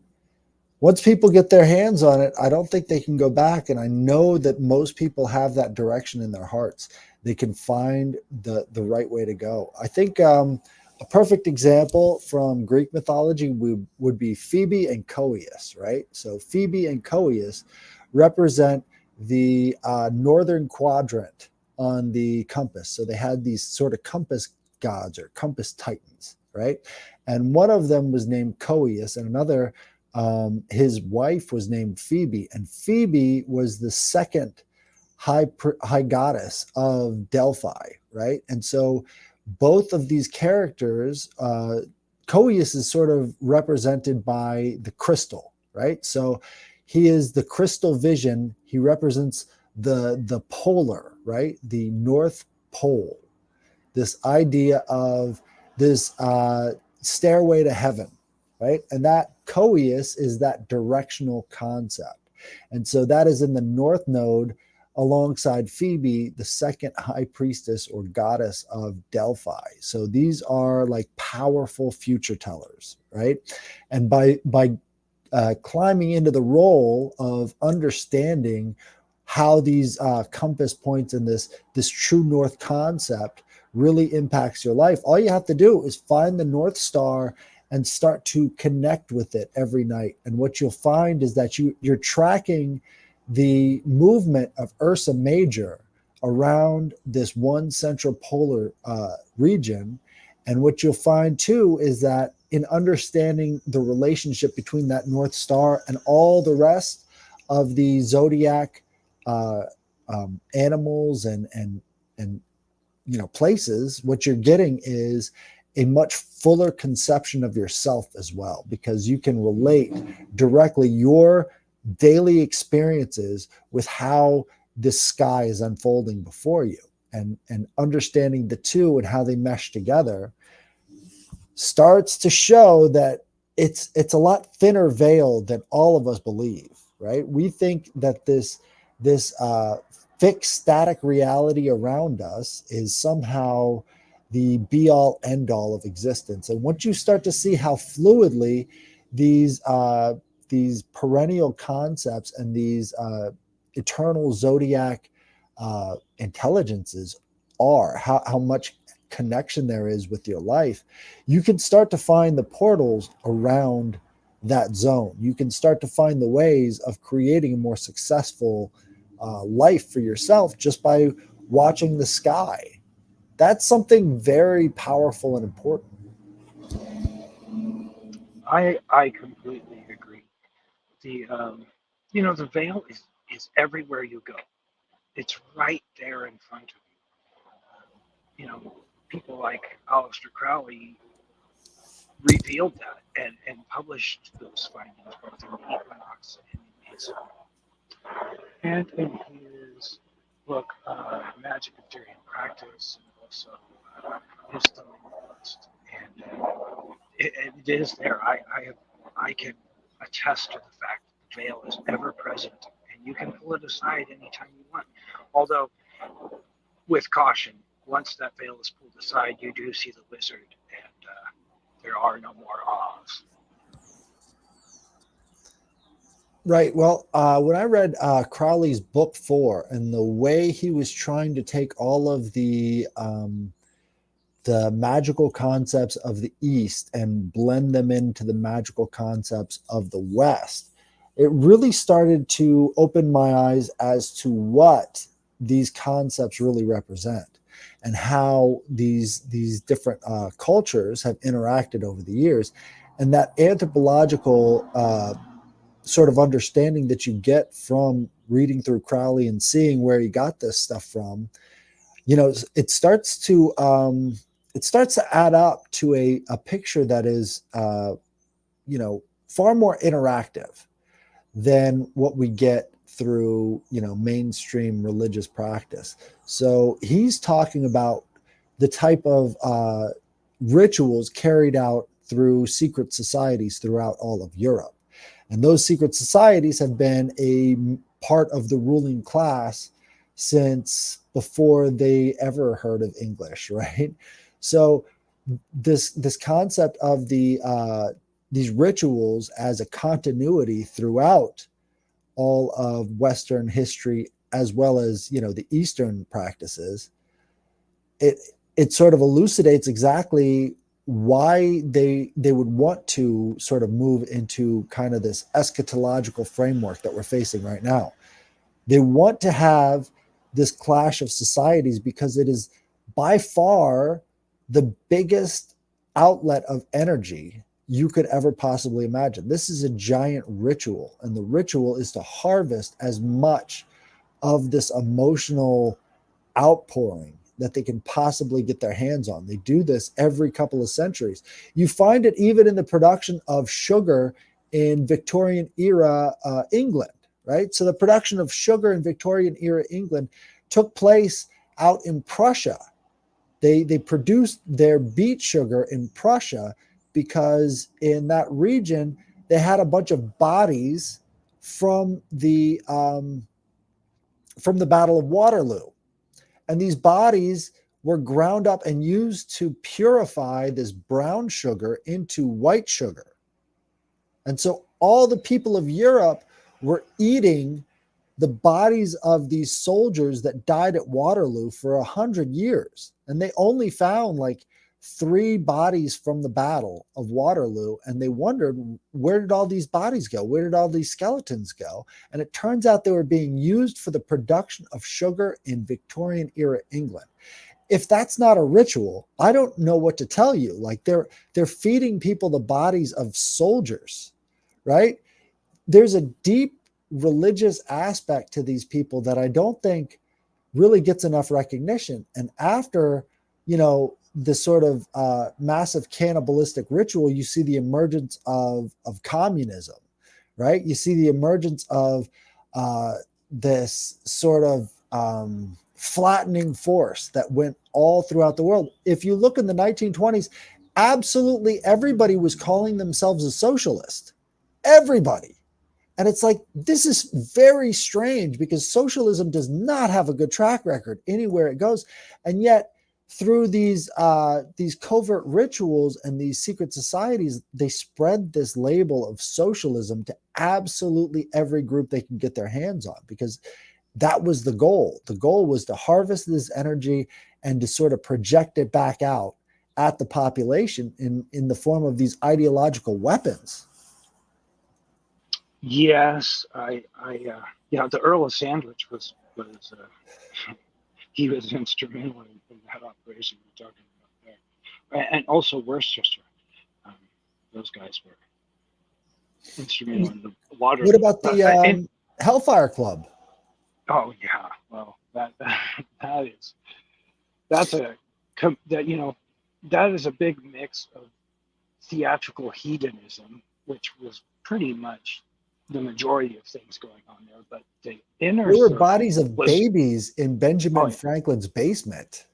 once people get their hands on it, I don't think they can go back. And I know that most people have that direction in their hearts. They can find the right way to go. I think a perfect example from Greek mythology would be Phoebe and Coeus, right? So Phoebe and Coeus represent the northern quadrant on the compass. So they had these sort of compass gods or compass titans, right? And one of them was named Coeus, and another his wife was named Phoebe, and Phoebe was the second high goddess of Delphi, right? And so both of these characters, Coeus is sort of represented by the crystal, right? So he is the crystal vision. He represents the polar, right? The North Pole. This idea of this stairway to heaven, right? And that Coeus is that directional concept. And so that is in the North Node alongside Phoebe, the second high priestess or goddess of Delphi. So these are like powerful future tellers, right? And by climbing into the role of understanding how these compass points in this true north concept really impacts your life, all you have to do is find the North Star and start to connect with it every night. And what you'll find is that you're tracking the movement of Ursa Major around this one central polar region. And what you'll find too is that in understanding the relationship between that North Star and all the rest of the zodiac uh, animals and places, what you're getting is a much fuller conception of yourself as well, because you can relate directly your daily experiences with how this sky is unfolding before you, and understanding the two and how they mesh together starts to show that it's a lot thinner veil than all of us believe, right? We think that this fixed static reality around us is somehow the be all end all of existence. And once you start to see how fluidly these these perennial concepts and these eternal zodiac intelligences are, how much connection there is with your life, you can start to find the portals around that zone. You can start to find the ways of creating a more successful life for yourself just by watching the sky. That's something very powerful and important. I completely agree. The the veil is everywhere you go. It's right there in front of you. People like Aleister Crowley revealed that and published those findings both in the Equinox and in in his book Magic of Theory and Practice, and also his The Linguist. And it is there. I can attest to the fact that the veil is ever present, and you can pull it aside anytime you want. Although, with caution, once that veil is pulled aside, you do see the wizard, and there are no more Oz. Right. Well, when I read Crowley's book 4 and the way he was trying to take all of the magical concepts of the East and blend them into the magical concepts of the West, it really started to open my eyes as to what these concepts really represent and how these different cultures have interacted over the years. And that anthropological sort of understanding that you get from reading through Crowley and seeing where he got this stuff from, it starts to add up to a picture that is far more interactive than what we get through mainstream religious practice. So he's talking about the type of rituals carried out through secret societies throughout all of Europe. And those secret societies have been a part of the ruling class since before they ever heard of English, right? So this concept of these rituals as a continuity throughout all of Western history, as well as the Eastern practices, it it sort of elucidates exactly why they would want to sort of move into kind of this eschatological framework that we're facing right now. They want to have this clash of societies because it is by far the biggest outlet of energy you could ever possibly imagine. This is a giant ritual, and the ritual is to harvest as much of this emotional outpouring that they can possibly get their hands on. They do this every couple of centuries. You find it even in the production of sugar in Victorian era England, right? So the production of sugar in Victorian era England took place out in Prussia. They produced their beet sugar in Prussia because in that region they had a bunch of bodies from the Battle of Waterloo, and these bodies were ground up and used to purify this brown sugar into white sugar. And so all the people of Europe were eating the bodies of these soldiers that died at Waterloo for 100 years. And they only found like 3 bodies from the Battle of Waterloo. And they wondered, where did all these bodies go? Where did all these skeletons go? And it turns out they were being used for the production of sugar in Victorian era England. If that's not a ritual, I don't know what to tell you. Like they're feeding people the bodies of soldiers, right? There's a deep religious aspect to these people that I don't think really gets enough recognition. And after, this sort of massive cannibalistic ritual, you see the emergence of communism, right? You see the emergence of this sort of flattening force that went all throughout the world. If you look in the 1920s, absolutely everybody was calling themselves a socialist. Everybody. And it's like, this is very strange because socialism does not have a good track record anywhere it goes. And yet, through these covert rituals and these secret societies, they spread this label of socialism to absolutely every group they can get their hands on, because that was the goal. The goal was to harvest this energy and to sort of project it back out at the population in the form of these ideological weapons. Yes, yeah, the Earl of Sandwich was he was instrumental in that operation we're talking about there, and also Worcester. Um, those guys were instrumental in the water. What about the And Hellfire Club? oh yeah, well that is that's a that you know that is a big mix of theatrical hedonism, which was pretty much the majority of things going on there. But the inner There were circle bodies of was, babies in Benjamin oh, yeah. Franklin's basement.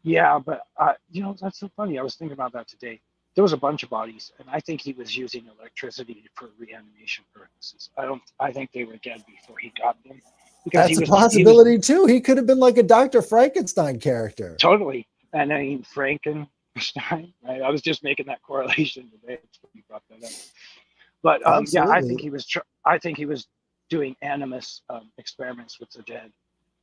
Yeah, but that's so funny. I was thinking about that today. There was a bunch of bodies, and I think he was using electricity for reanimation purposes. I think they were dead before he got them, because That's a possibility too. He could have been like a Dr. Frankenstein character. Totally. And I mean, Frankenstein, right? I was just making that correlation today. It's when you brought that up. But yeah, I think he was doing animus experiments with the dead,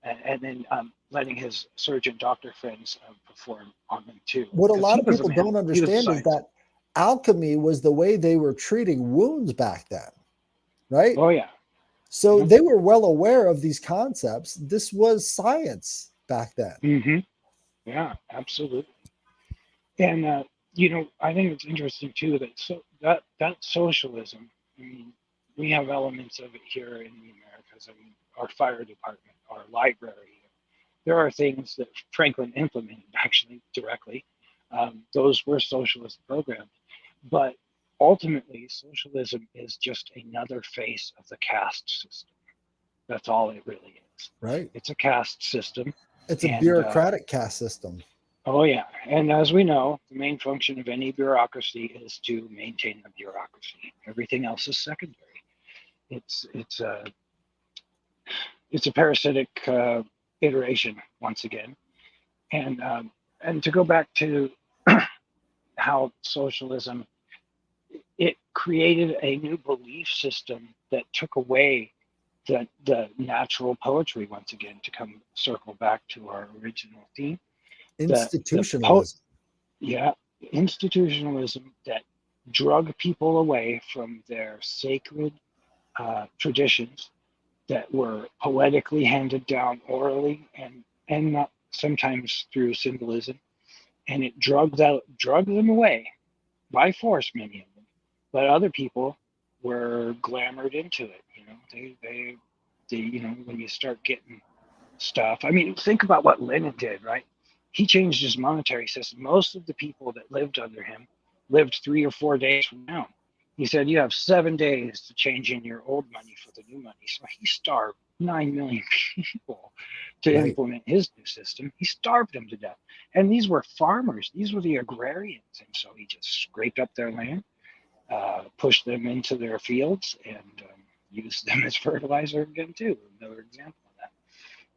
and then letting his surgeon doctor friends perform on them too. What a lot of people don't understand is that alchemy was the way they were treating wounds back then, right? Oh yeah. So they were well aware of these concepts. This was science back then. Mm-hmm. Yeah, absolutely. And I think it's interesting too that that socialism. I mean, we have elements of it here in the Americas. I mean, our fire department, our library. There are things that Franklin implemented actually directly. Those were socialist programs, but ultimately, socialism is just another face of the caste system. That's all it really is. Right. It's a caste system. It's a bureaucratic caste system. Oh yeah, and as we know, the main function of any bureaucracy is to maintain the bureaucracy. Everything else is secondary. It's a parasitic iteration once again, and to go back to how socialism, it created a new belief system that took away the natural poetry once again, to come circle back to our original theme. Institutionalism. Institutionalism that drug people away from their sacred traditions that were poetically handed down orally and not sometimes through symbolism, and it drugged them away by force, many of them. But other people were glamored into it. They when you start getting stuff. I mean, think about what Lenin did, right? He changed his monetary system. Most of the people that lived under him lived 3 or 4 days from now. He said, you have 7 days to change in your old money for the new money. So he starved 9 million people to implement his new system. He starved them to death. And these were farmers. These were the agrarians. And so he just scraped up their land, pushed them into their fields, and used them as fertilizer again, too. Another example of that.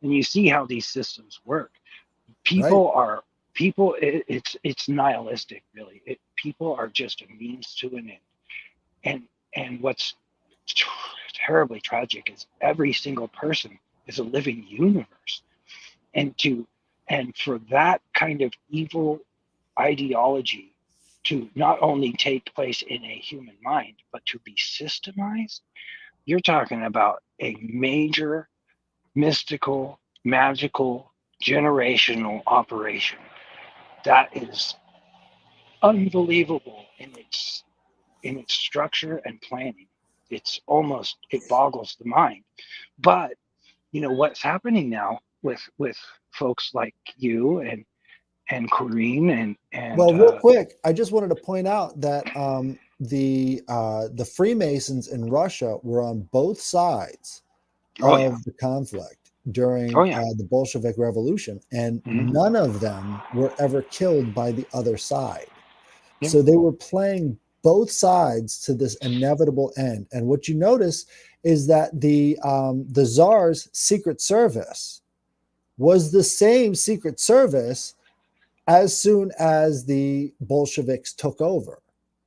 And you see how these systems work. It's nihilistic, really. People are just a means to an end. And what's terribly tragic is every single person is a living universe. And for that kind of evil ideology to not only take place in a human mind, but to be systemized, you're talking about a major mystical, magical, generational operation that is unbelievable in its structure and planning. It boggles the mind. But what's happening now with folks like you and Corrine and well, real quick, I just wanted to point out that the Freemasons in Russia were on both sides of the conflict during the Bolshevik Revolution, and none of them were ever killed by the other side. Yeah. So they were playing both sides to this inevitable end. And what you notice is that the Tsar's Secret Service was the same Secret Service as soon as the Bolsheviks took over.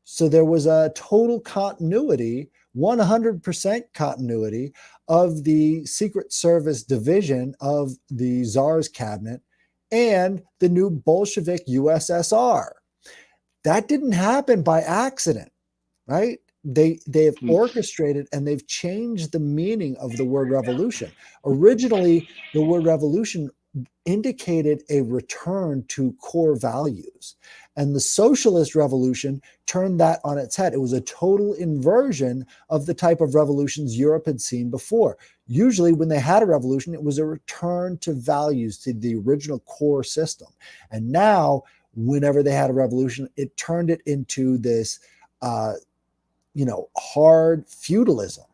So there was a total continuity, 100% continuity of the Secret Service division of the Tsar's cabinet and the new Bolshevik USSR. That didn't happen by accident, right? They have orchestrated and they've changed the meaning of the word revolution. Originally, the word revolution indicated a return to core values. And the socialist revolution turned that on its head. It was a total inversion of the type of revolutions Europe had seen before. Usually, when they had a revolution, it was a return to values, to the original core system. And now, whenever they had a revolution, it turned it into this, hard feudalism,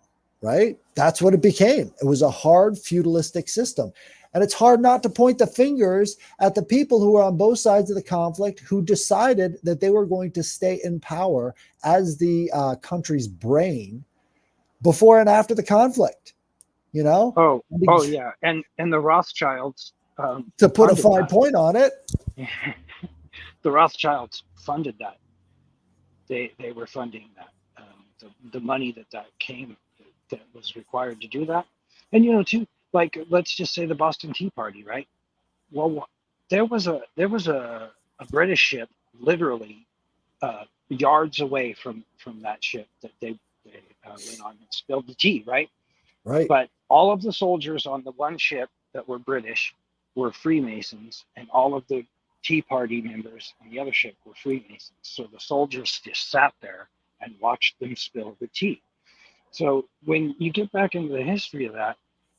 right? That's what it became. It was a hard feudalistic system. And it's hard not to point the fingers at the people who were on both sides of the conflict who decided that they were going to stay in power as the country's brain before and after the conflict, Oh yeah, and the Rothschilds to put a funded fine that. point on it. The Rothschilds funded that. They were funding that. The money that came, that was required to do that. And too, like, let's just say the Boston Tea Party, right? Well, there was a British ship literally yards away from that ship that they went on and spilled the tea, right? Right. But all of the soldiers on the one ship that were British were Freemasons, and all of the Tea Party members on the other ship were Freemasons. So the soldiers just sat there and watched them spill the tea. So when you get back into the history of that,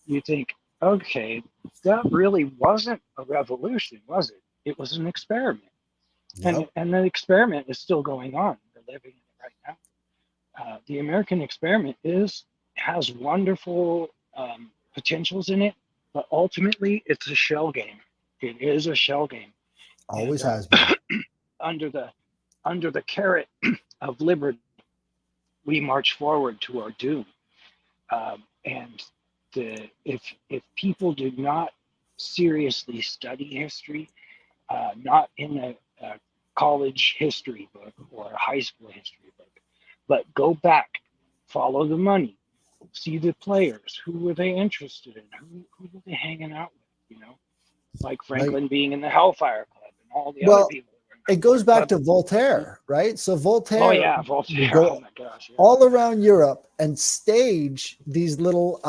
you think, okay, that really wasn't a revolution, was it? It was an experiment. Yep. And the experiment is still going on. We're living in it right now. The American experiment has wonderful potentials in it, but ultimately it's a shell game. It is a shell game. Always has been. Under the carrot of liberty, we march forward to our doom. And if people do not seriously study history, not in a college history book or a high school history book, but go back, follow the money, see the players, who were they interested in, who were they hanging out with, like Franklin being in the Hellfire Club and all the other people. It goes back to Voltaire, right? So Voltaire, Voltaire. Go oh my gosh, yeah. all around Europe and stage these little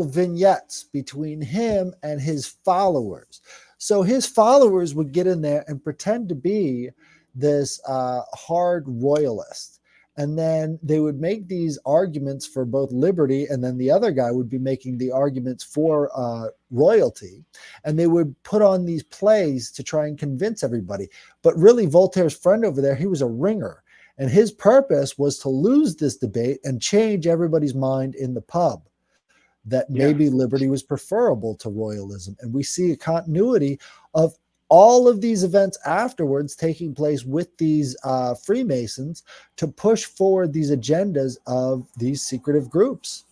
vignettes between him and his followers. So his followers would get in there and pretend to be this hard royalist. And then they would make these arguments for both liberty, and then the other guy would be making the arguments for royalty. And they would put on these plays to try and convince everybody. But really, Voltaire's friend over there, he was a ringer. And his purpose was to lose this debate and change everybody's mind in the pub that maybe liberty was preferable to royalism. And we see a continuity of all of these events afterwards taking place with these Freemasons to push forward these agendas of these secretive groups.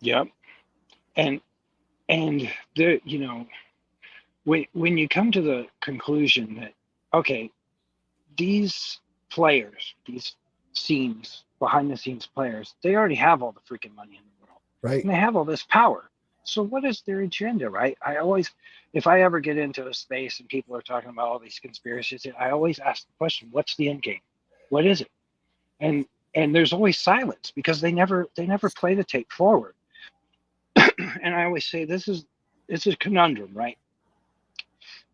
Yep. And the when you come to the conclusion that, okay, these players, these behind the scenes players, they already have all the freaking money in the world, right? And they have all this power. So what is their agenda, right? If I ever get into a space and people are talking about all these conspiracies, I always ask the question, what's the end game? What is it? And there's always silence because they never play the tape forward. And I always say it's a conundrum, right?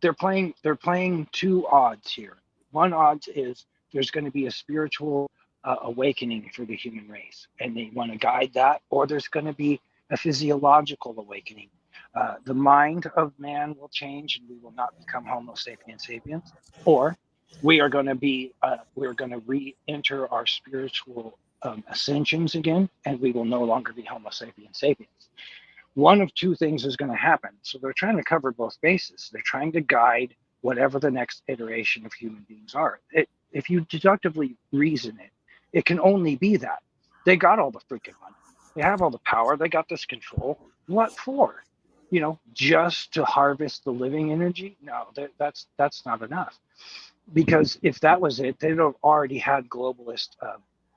They're playing two odds here. One odds is there's going to be a spiritual awakening for the human race, and they want to guide that, or there's going to be a physiological awakening. The mind of man will change, and we will not become Homo sapiens sapiens, or we are going to re-enter our spiritual ascensions again, and we will no longer be Homo sapiens sapiens. One of two things is going to happen. So they're trying to cover both bases. They're trying to guide whatever the next iteration of human beings are. if you deductively reason it, it can only be that. They got all the freaking money. They have all the power. They got this control. What for? Just to harvest the living energy? No, that's not enough. Because if that was it, they'd have already had globalist.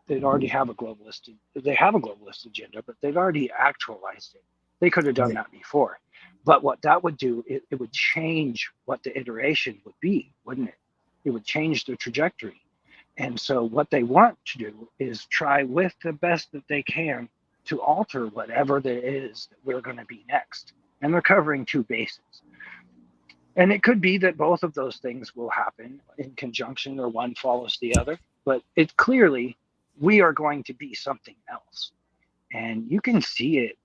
They'd already have a globalist. They have a globalist agenda, but they've already actualized it. They could have done that before. But what that would do, it would change what the iteration would be, wouldn't it? It would change the trajectory. And so what they want to do is try with the best that they can to alter whatever there is that we're going to be next. And they're covering two bases. And it could be that both of those things will happen in conjunction, or one follows the other. But it clearly, we are going to be something else. And you can see it.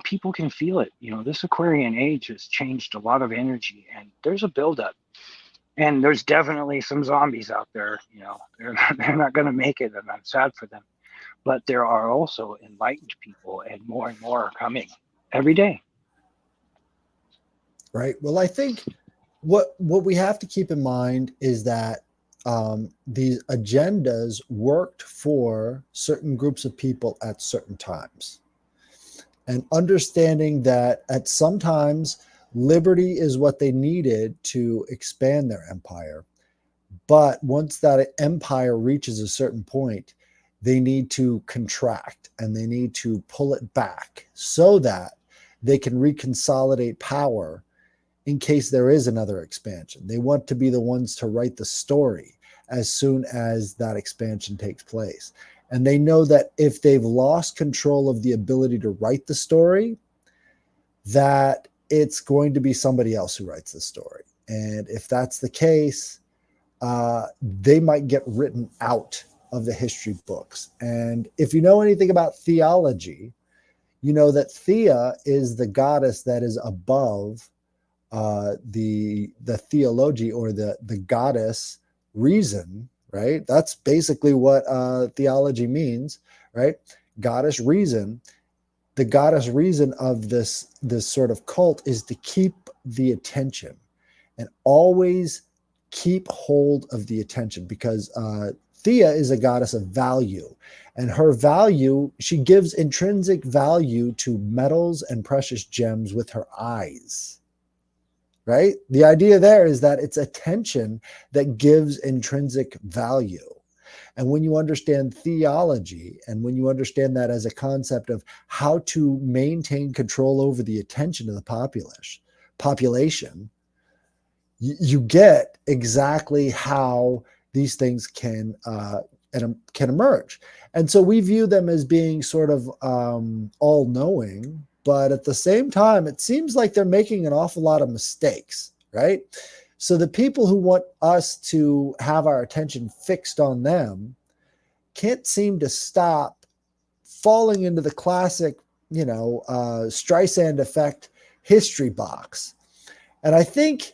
People can feel it. This Aquarian age has changed a lot of energy, and there's a buildup. And there's definitely some zombies out there. They're not going to make it, and I'm sad for them. But there are also enlightened people, and more are coming every day. Right. Well, I think what we have to keep in mind is that these agendas worked for certain groups of people at certain times, and understanding that at some times liberty is what they needed to expand their empire. But once that empire reaches a certain point, they need to contract and they need to pull it back so that they can reconsolidate power in case there is another expansion. They want to be the ones to write the story as soon as that expansion takes place. And they know that if they've lost control of the ability to write the story, that it's going to be somebody else who writes the story. And if that's the case, they might get written out of the history books. And if you know anything about theology, you know that Thea is the goddess that is above the theology, or the goddess reason, right? That's basically what theology means, right? Goddess reason. The goddess reason of this sort of cult is to keep the attention and always keep hold of the attention, because Thea is a goddess of value, and her value, she gives intrinsic value to metals and precious gems with her eyes. Right? The idea there is that it's attention that gives intrinsic value. And when you understand theology, and when you understand that as a concept of how to maintain control over the attention of the population, you get exactly how these things can emerge. And so we view them as being sort of all-knowing, but at the same time, it seems like they're making an awful lot of mistakes, right? So the people who want us to have our attention fixed on them can't seem to stop falling into the classic, Streisand effect history box. And I think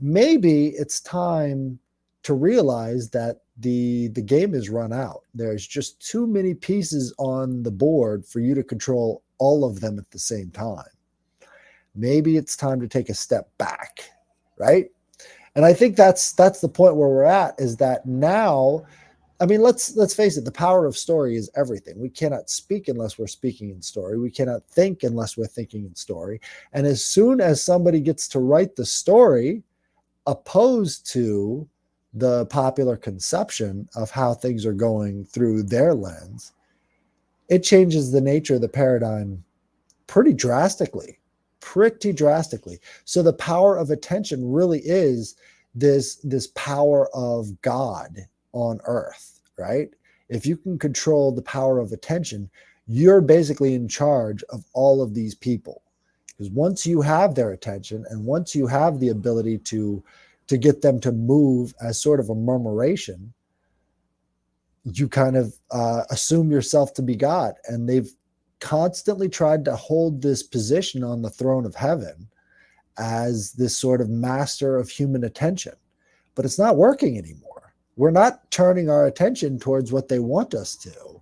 maybe it's time to realize that the game is run out. There's just too many pieces on the board for you to control all of them at the same time. Maybe it's time to take a step back, right? And I think that's the point where we're at, is that now, I mean, let's face it, the power of story is everything. We cannot speak unless we're speaking in story. We cannot think unless we're thinking in story. And as soon as somebody gets to write the story opposed to the popular conception of how things are going through their lens, it changes the nature of the paradigm pretty drastically. So the power of attention really is this power of God on earth, right? If you can control the power of attention, you're basically in charge of all of these people. Because once you have their attention, and once you have the ability to get them to move as sort of a murmuration, you kind of assume yourself to be God. And they've constantly tried to hold this position on the throne of heaven as this sort of master of human attention. But it's not working anymore. We're not turning our attention towards what they want us to.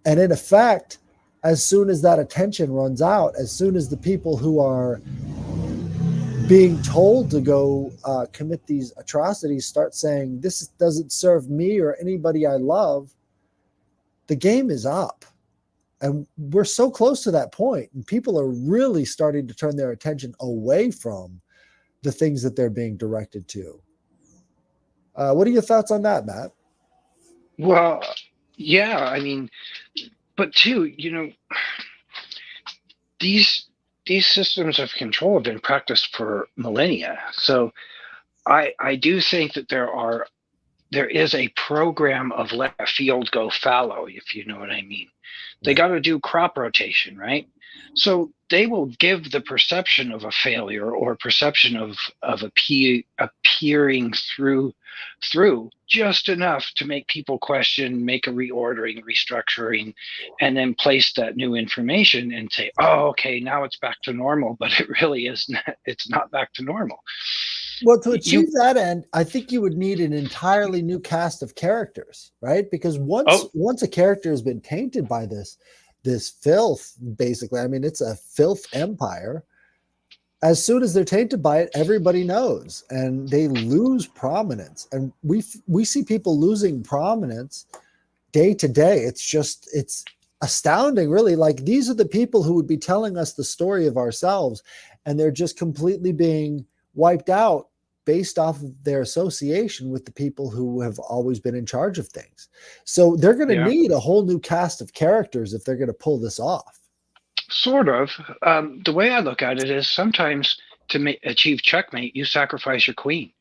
And in effect, as soon as that attention runs out, as soon as the people who are being told to go commit these atrocities start saying, this doesn't serve me or anybody I love, the game is up. And we're so close to that point, and people are really starting to turn their attention away from the things that they're being directed to. What are your thoughts on that, Matt? Well, yeah, I mean, but too, these systems of control have been practiced for millennia. So I do think that there is a program of let a field go fallow, if you know what I mean. They got to do crop rotation, right? So they will give the perception of a failure or perception of appearing through just enough to make people question, make a reordering, restructuring, and then place that new information and say, oh, okay, now it's back to normal, but it really is not, it's not back to normal. Well, to achieve that end, I think you would need an entirely new cast of characters, right? Because once a character has been tainted by this filth, basically, I mean, it's a filth empire. As soon as they're tainted by it, everybody knows, and they lose prominence. And we see people losing prominence day to day. It's astounding, really. Like, these are the people who would be telling us the story of ourselves, and they're just completely being wiped out based off of their association with the people who have always been in charge of things. So they're going to need a whole new cast of characters if they're going to pull this off. Sort of. The way I look at it is sometimes to achieve checkmate, you sacrifice your queen.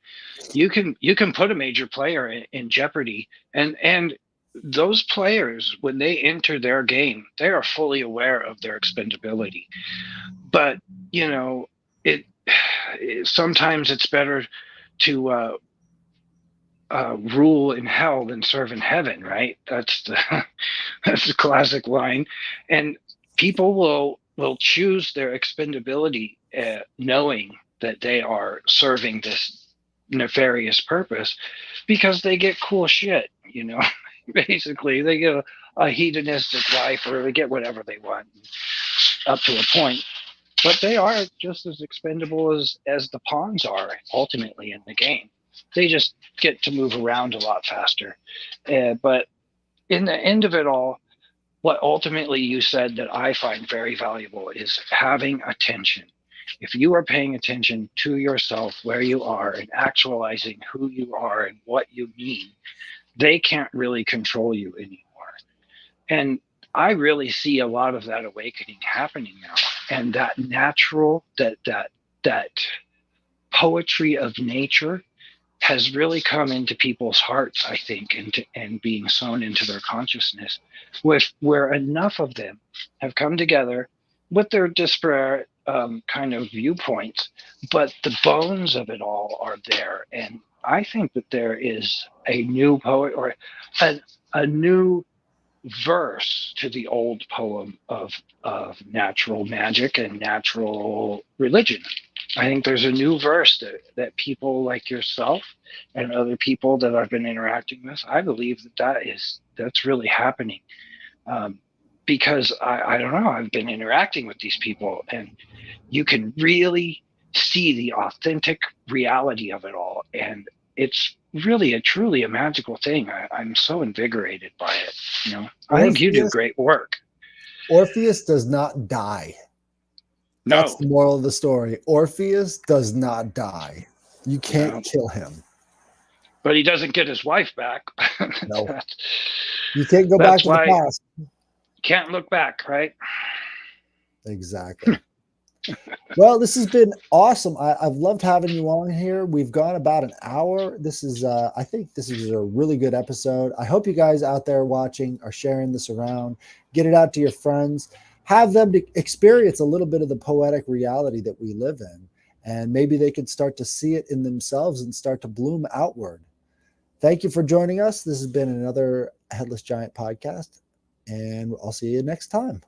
You can put a major player in jeopardy, and those players, when they enter their game, they are fully aware of their expendability. But sometimes it's better to rule in hell than serve in heaven, right? That's the classic line. And people will choose their expendability, knowing that they are serving this nefarious purpose because they get cool shit. Basically they get a hedonistic life, or they get whatever they want up to a point. But they are just as expendable as the pawns are ultimately in the game. They just get to move around a lot faster. But in the end of it all, what ultimately you said that I find very valuable is having attention. If you are paying attention to yourself, where you are, and actualizing who you are and what you need, they can't really control you anymore. And I really see a lot of that awakening happening now. And that natural, that poetry of nature has really come into people's hearts, I think, and being sown into their consciousness, where enough of them have come together with their disparate kind of viewpoints, but the bones of it all are there. And I think that there is a new poet, or a new verse to the old poem of natural magic and natural religion. I think there's a new verse that people like yourself and other people that I've been interacting with, I believe that's really happening. Because I don't know, I've been interacting with these people, and you can really see the authentic reality of it all. And it's really truly a magical thing. I'm so invigorated by it. I think you do great work. Orpheus does not die. No. That's the moral of the story. Orpheus does not die. You can't kill him. But he doesn't get his wife back. No. You can't go back to the past. Can't look back, right? Exactly. Well, this has been awesome. I've loved having you on here. We've gone about an hour. This is, I think this is a really good episode. I hope you guys out there watching are sharing this around. Get it out to your friends. Have them to experience a little bit of the poetic reality that we live in. And maybe they can start to see it in themselves and start to bloom outward. Thank you for joining us. This has been another Headless Giant podcast, and I'll see you next time.